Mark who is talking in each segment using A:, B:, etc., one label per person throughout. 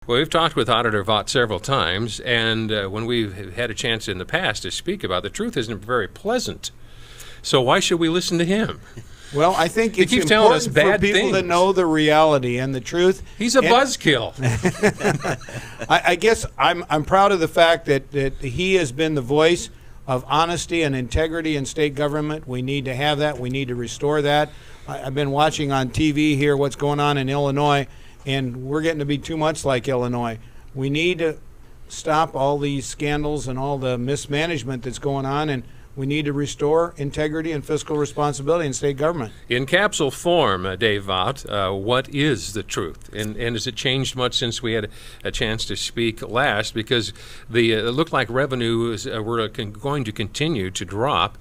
A: Well, we've talked with Auditor Vaught several times, and when we've had a chance in the past to speak about the truth isn't very pleasant. So why should we listen to him?
B: Well, I think it's
A: keeps telling us
B: important for
A: bad
B: people to
A: things.
B: know the reality and the truth.
A: He's a buzzkill.
B: I guess I'm proud of the fact that he has been the voice of honesty and integrity in state government. We need to have that. We need to restore that. I've been watching on TV here what's going on in Illinois, and we're getting to be too much like Illinois. We need to stop all these scandals and all the mismanagement that's going on, and we need to restore integrity and fiscal responsibility in state government.
A: In capsule form, Dave Vaught, what is the truth? And has it changed much since we had a chance to speak last? Because it looked like revenues were going to continue to drop.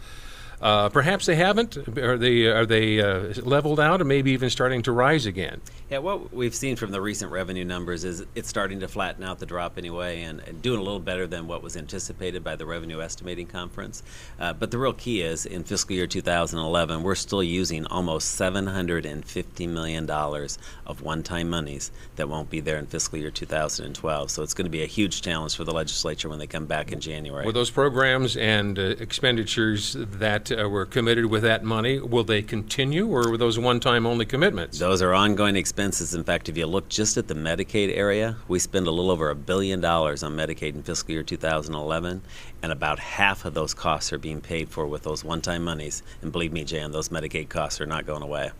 A: Perhaps they haven't. Are they leveled out, or maybe even starting to rise again?
C: Yeah, what we've seen from the recent revenue numbers is it's starting to flatten out the drop anyway, and doing a little better than what was anticipated by the Revenue Estimating Conference. But the real key is, in fiscal year 2011, we're still using almost $750 million of one-time monies that won't be there in fiscal year 2012. So it's going to be a huge challenge for the legislature when they come back in January.
A: Will those programs and expenditures that were committed with that money, will they continue, or were those one-time only commitments?
C: Those are ongoing expenses. In fact, if you look just at the Medicaid area, we spend a little over $1 billion on Medicaid in fiscal year 2011, and about half of those costs are being paid for with those one-time monies. And believe me, Jan, those Medicaid costs are not going away.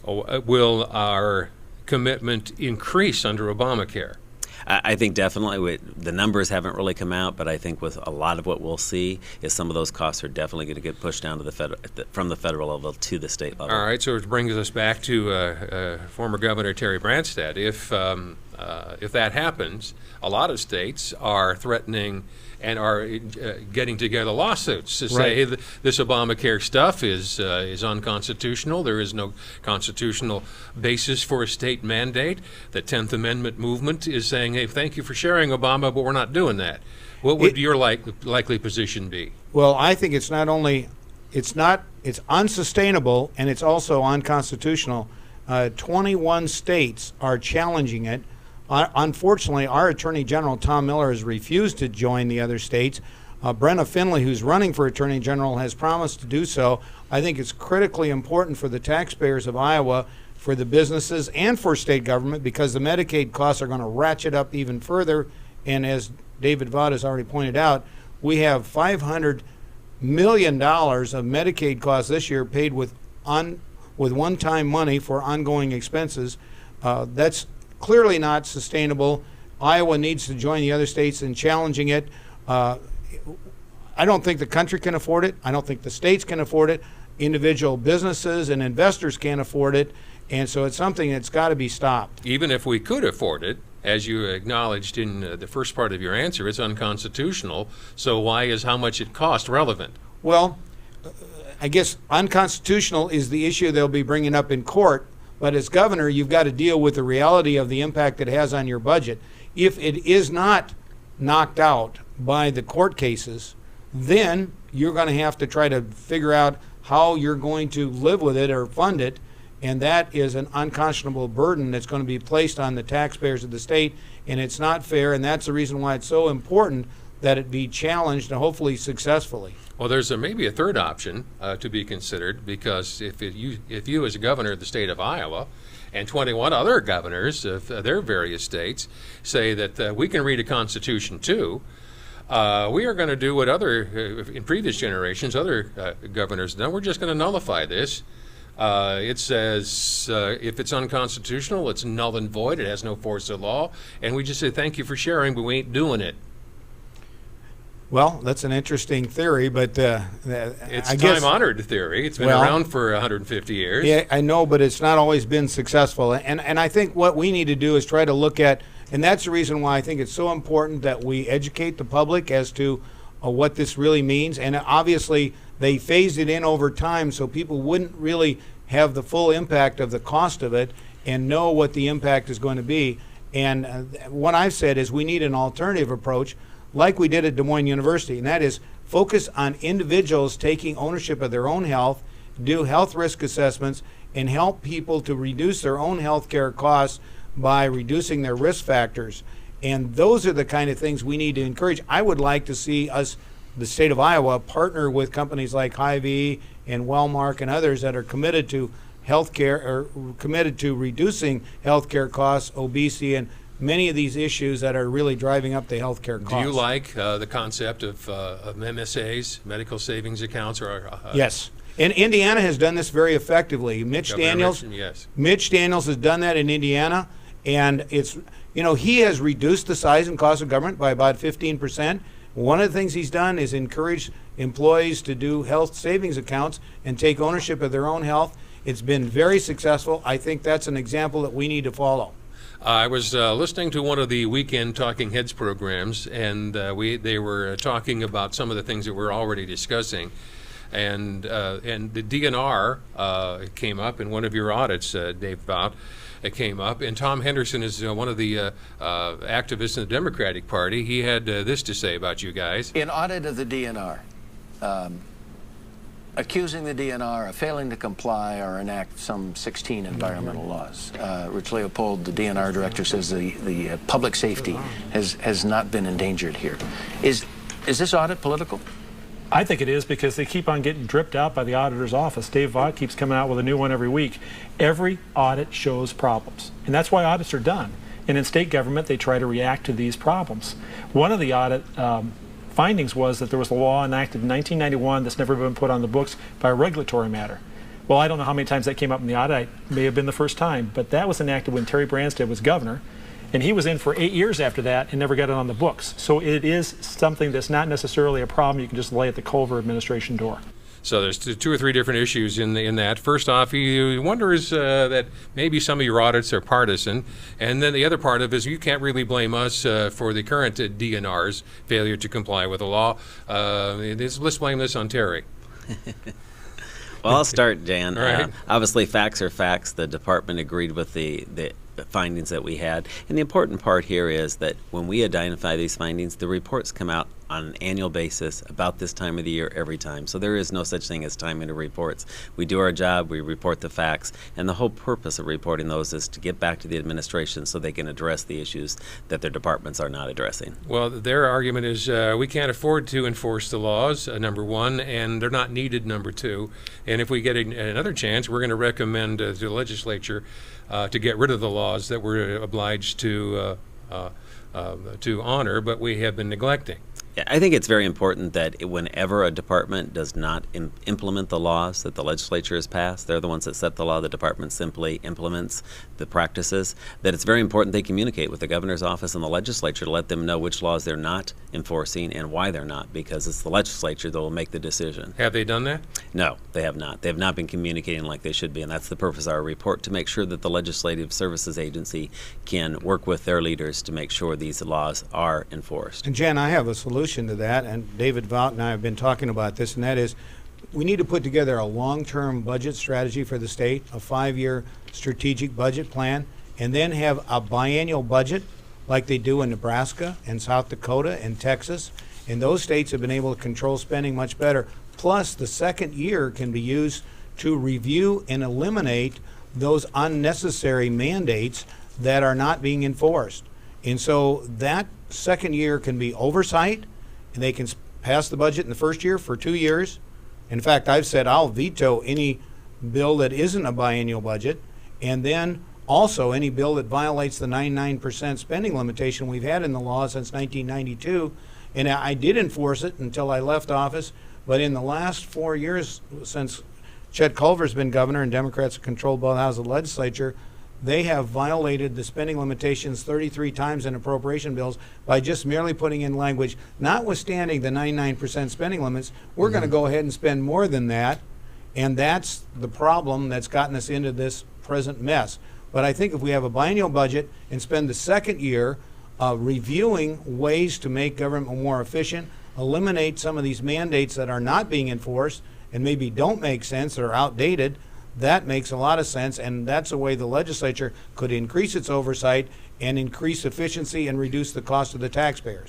A: Will our commitment increase under Obamacare?
C: I think definitely. The numbers haven't really come out, but I think with a lot of what we'll see is some of those costs are definitely going to get pushed down to from the federal level to the state level.
A: All right, so it brings us back to former Governor Terry Branstad. If that happens, a lot of states are threatening and are getting together lawsuits to say this Obamacare stuff is unconstitutional. There is no constitutional basis for a state mandate. The 10th Amendment movement is saying, hey, thank you for sharing, Obama, but we're not doing that. What would your likely position be?
B: Well, I think it's unsustainable, and it's also unconstitutional. 21 states are challenging it. Unfortunately, our Attorney General, Tom Miller, has refused to join the other states. Brenna Finley, who's running for Attorney General, has promised to do so. I think it's critically important for the taxpayers of Iowa, for the businesses, and for state government, because the Medicaid costs are going to ratchet up even further. And as David Vaught has already pointed out, we have $500 million of Medicaid costs this year paid with one-time money for ongoing expenses. That's clearly not sustainable. Iowa needs to join the other states in challenging it. I don't think the country can afford it. I don't think the states can afford it. Individual businesses and investors can't afford it. And so it's something that's got to be stopped.
A: Even if we could afford it, as you acknowledged in the first part of your answer, it's unconstitutional. So why is how much it costs relevant?
B: Well, I guess unconstitutional is the issue they'll be bringing up in court. But as governor, you've got to deal with the reality of the impact it has on your budget. If it is not knocked out by the court cases, then you're going to have to try to figure out how you're going to live with it or fund it. And that is an unconscionable burden that's going to be placed on the taxpayers of the state, and it's not fair. And that's the reason why it's so important that it be challenged and hopefully successfully.
A: Well, there's maybe a third option to be considered, because if you as a governor of the state of Iowa and 21 other governors of their various states say that we can read a constitution too, we are going to do what in previous generations, other governors have done. We're just going to nullify this. It says if it's unconstitutional, it's null and void. It has no force of law. And we just say, thank you for sharing, but we ain't doing it.
B: Well, that's an interesting theory, but
A: it's a time-honored theory. It's been around for 150 years.
B: Yeah, I know, but it's not always been successful. And I think what we need to do is try to look at, and that's the reason why I think it's so important that we educate the public as to what this really means. And obviously, they phased it in over time so people wouldn't really have the full impact of the cost of it and know what the impact is going to be. And what I've said is we need an alternative approach, like we did at Des Moines University, and that is focus on individuals taking ownership of their own health, do health risk assessments, and help people to reduce their own health care costs by reducing their risk factors. And those are the kind of things we need to encourage. I would like to see us, the state of Iowa, partner with companies like Hy-Vee and Wellmark and others that are committed to healthcare, or committed to reducing healthcare costs, obesity, and many of these issues that are really driving up the healthcare costs.
A: Do you like the concept of MSAs, medical savings accounts?
B: Yes. And Indiana has done this very effectively.
A: Governor
B: Daniels,
A: Mitchell, yes.
B: Mitch Daniels has done that in Indiana, and it's, he has reduced the size and cost of government by about 15%. One of the things he's done is encourage employees to do health savings accounts and take ownership of their own health. It's been very successful. I think that's an example that we need to follow.
A: I was listening to one of the weekend Talking Heads programs, and they were talking about some of the things that we're already discussing. And the DNR came up in one of your audits, Dave Bout. It came up, and Tom Henderson is one of the activists in the Democratic Party. He had this to say about you guys.
D: In audit of the DNR, accusing the DNR of failing to comply or enact some 16 environmental laws. Rich Leopold, the DNR director, says the public safety has not been endangered here. Is this audit political?
E: I think it is, because they keep on getting dripped out by the auditor's office. Dave Vaught keeps coming out with a new one every week. Every audit shows problems, and that's why audits are done. And in state government, they try to react to these problems. One of the audit findings was that there was a law enacted in 1991 that's never been put on the books by a regulatory matter. Well, I don't know how many times that came up in the audit. It may have been the first time, but that was enacted when Terry Branstad was governor, and he was in for 8 years after that and never got it on the books. So it is something that's not necessarily a problem you can just lay at the Culver administration door.
A: So there's two or three different issues in that. First off, you wonder is that maybe some of your audits are partisan, and then the other part of it is you can't really blame us for the current DNR's failure to comply with the law. Let's blame this on Terry.
C: Well, I'll start, Jan.
A: Right.
C: Obviously, facts are facts. The department agreed with the findings that we had. And the important part here is that when we identify these findings, the reports come out on an annual basis about this time of the year every time. So there is no such thing as timing of reports. We do our job, we report the facts, and the whole purpose of reporting those is to get back to the administration so they can address the issues that their departments are not addressing.
A: Well, their argument is we can't afford to enforce the laws, number one, and they're not needed, number two. And if we get another chance, we're going to recommend to the legislature to get rid of the laws that we're obliged to honor, but we have been neglecting.
C: Yeah, I think it's very important that whenever a department does not implement the laws that the legislature has passed, they're the ones that set the law, the department simply implements the practices, that it's very important they communicate with the governor's office and the legislature to let them know which laws they're not enforcing and why they're not, because it's the legislature that will make the decision.
A: Have they done that?
C: No, they have not. They have not been communicating like they should be, and that's the purpose of our report, to make sure that the Legislative Services Agency can work with their leaders to make sure these laws are enforced.
B: And Jan, I have a solution to that, and David Vaught and I have been talking about this, and that is we need to put together a long-term budget strategy for the state, a 5-year strategic budget plan, and then have a biennial budget like they do in Nebraska and South Dakota and Texas. And those states have been able to control spending much better. Plus, the second year can be used to review and eliminate those unnecessary mandates that are not being enforced. And so that second year can be oversight, and they can pass the budget in the first year for 2 years. In fact, I've said I'll veto any bill that isn't a biennial budget, and then also any bill that violates the 99% spending limitation we've had in the law since 1992. And I did enforce it until I left office, but in the last 4 years since Chet Culver's been governor and Democrats have controlled both houses of the legislature, they have violated the spending limitations 33 times in appropriation bills by just merely putting in language, notwithstanding the 99% spending limits, we're going to go ahead and spend more than that. And that's the problem that's gotten us into this present mess. But I think if we have a biennial budget and spend the second year reviewing ways to make government more efficient, eliminate some of these mandates that are not being enforced and maybe don't make sense or are outdated, that makes a lot of sense, and that's a way the legislature could increase its oversight and increase efficiency and reduce the cost of the taxpayers.